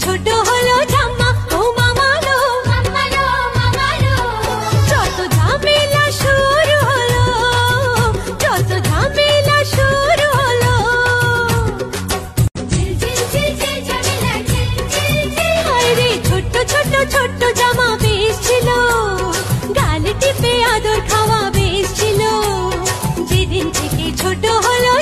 ছোট হলো জামা, ও মামালো মামালো মামালো। যত ঝামেলা শুরু হলো, যত ঝামেলা শুরু হলো। হায়রে ছোট্ট ছোট্ট ছোট্ট জামা বেশ ছিল, গালে টিপে আদর খাওয়া বেশ ছিল। যেদিন থেকে ছোট হলো